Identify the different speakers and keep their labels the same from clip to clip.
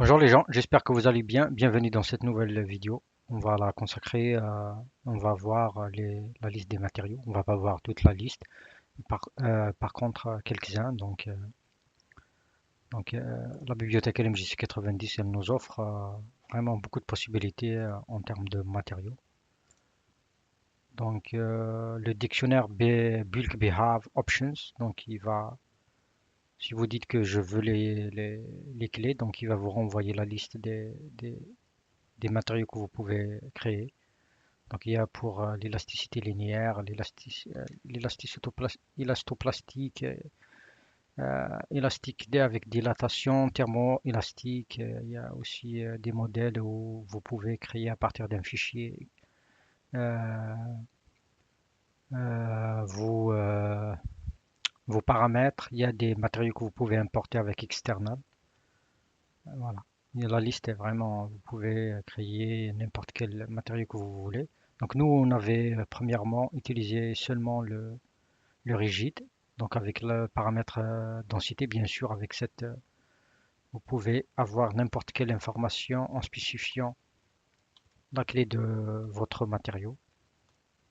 Speaker 1: Bonjour les gens, j'espère que vous allez bien. Bienvenue dans cette nouvelle vidéo. On va la consacrer on va voir la liste des matériaux. On va pas voir toute la liste. Par contre, quelques-uns. La bibliothèque LMJC 90, elle nous offre vraiment beaucoup de possibilités en termes de matériaux. Le dictionnaire Bulk Behave Options, si vous dites que je veux les clés, donc il va vous renvoyer la liste des matériaux que vous pouvez créer. Donc il y a pour l'élasticité linéaire, élastoplastique, élastique avec dilatation, thermoélastique. Il y a aussi des modèles où vous pouvez créer à partir d'un fichier euh, euh, vos, euh, vos paramètres. Il y a des matériaux que vous pouvez importer avec external. Voilà. Et la liste est vraiment, vous pouvez créer n'importe quel matériau que vous voulez. Donc nous, on avait premièrement utilisé seulement le rigide, donc avec le paramètre densité, bien sûr, vous pouvez avoir n'importe quelle information en spécifiant la clé de votre matériau.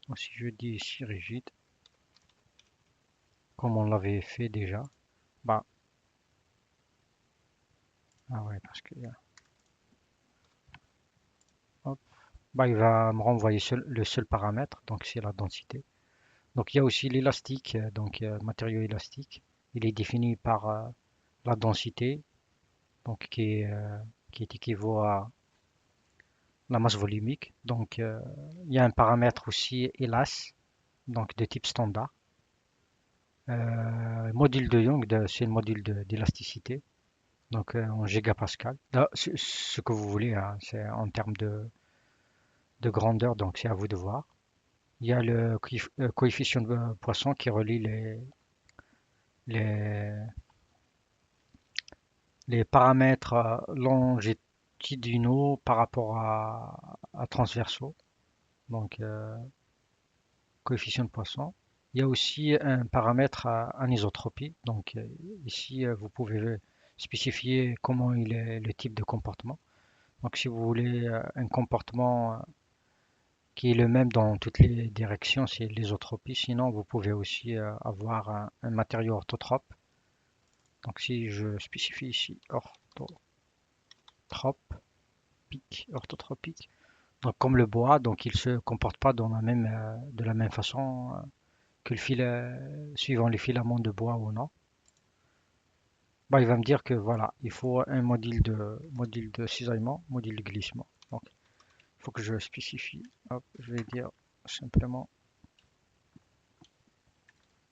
Speaker 1: Donc, si je dis ici rigide, comme on l'avait fait déjà, bah, ah ouais, parce que, hop, bah, il va me renvoyer le seul paramètre, donc c'est la densité. Donc il y a aussi l'élastique, matériau élastique. Il est défini par la densité, donc qui est équivaut à la masse volumique. Il y a un paramètre aussi ELAS, donc de type standard. Module de Young, c'est le module d'élasticité, en gigapascal. Là, ce que vous voulez, hein, c'est en termes de grandeur, donc c'est à vous de voir. Il y a le coefficient de Poisson qui relie les, les paramètres longitudinaux par rapport à transversaux, donc coefficient de Poisson. Il y a aussi un paramètre anisotropie, ici vous pouvez spécifier comment il est le type de comportement. Donc si vous voulez un comportement qui est le même dans toutes les directions, c'est l'isotropie. Sinon, vous pouvez aussi avoir un matériau orthotrope. Donc si je spécifie ici orthotrope, orthotropique. Donc comme le bois, donc il se comporte pas de la même façon que le fil, suivant les filaments de bois ou non. Bah, il va me dire que voilà, il faut un module de cisaillement, module de glissement. Donc il faut que je spécifie. Hop, je vais dire simplement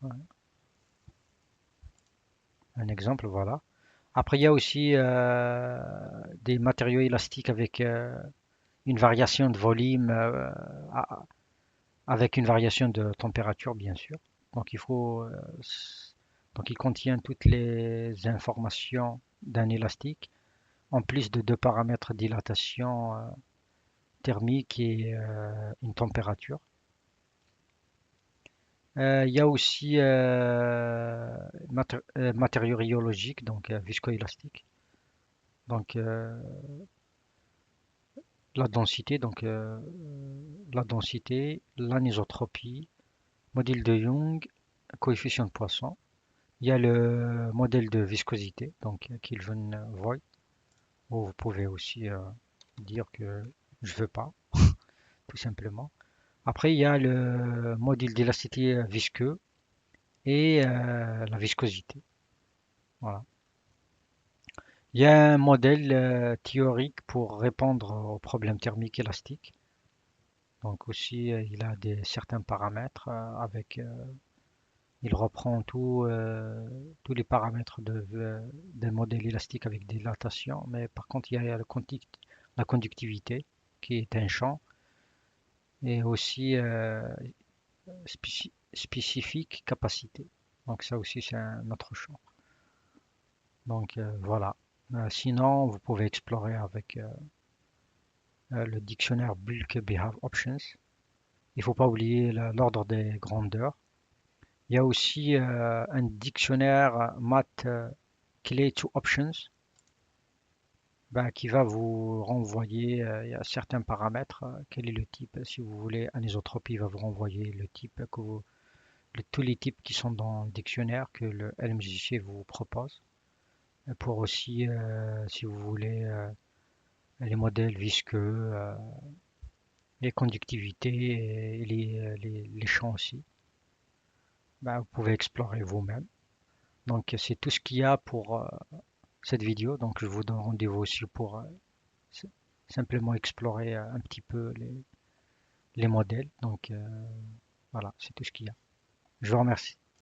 Speaker 1: voilà, un exemple, voilà. Après, il y a aussi des matériaux élastiques avec une variation de volume avec une variation de température, bien sûr. Donc, il faut, donc, il contient toutes les informations d'un élastique, en plus de deux paramètres de dilatation thermique et une température. Il y a aussi matériaux rhéologiques, viscoélastiques. Donc, la densité, la densité, l'anisotropie, modèle de Young, coefficient de Poisson. Il y a le modèle de viscosité, Kelvin Voigt, où vous pouvez aussi dire que je veux pas, tout simplement. Après, il y a le modèle d'élasticité visqueux et la viscosité. Voilà. Il y a un modèle théorique pour répondre aux problèmes thermiques élastiques. Donc aussi, il a certains paramètres il reprend tous les paramètres d'un modèle élastique avec dilatation, mais par contre, il y a la conductivité qui est un champ et aussi spécifique capacité. Donc ça aussi, c'est un autre champ. Voilà. Sinon, vous pouvez explorer avec le dictionnaire Bulk Behave Options. Il ne faut pas oublier l'ordre des grandeurs. Il y a aussi un dictionnaire Math Clay to Options. bah, qui va vous renvoyer, il y a certains paramètres, quel est le type. Si vous voulez anisotropie, il va vous renvoyer le type tous les types qui sont dans le dictionnaire que le LMJC vous propose. Et pour aussi, si vous voulez, les modèles visqueux, les conductivités et les champs aussi, bah, vous pouvez explorer vous-même. Donc c'est tout ce qu'il y a pour cette vidéo. Donc je vous donne rendez-vous aussi pour s- simplement explorer un petit peu les modèles. Donc voilà, c'est tout ce qu'il y a. Je vous remercie.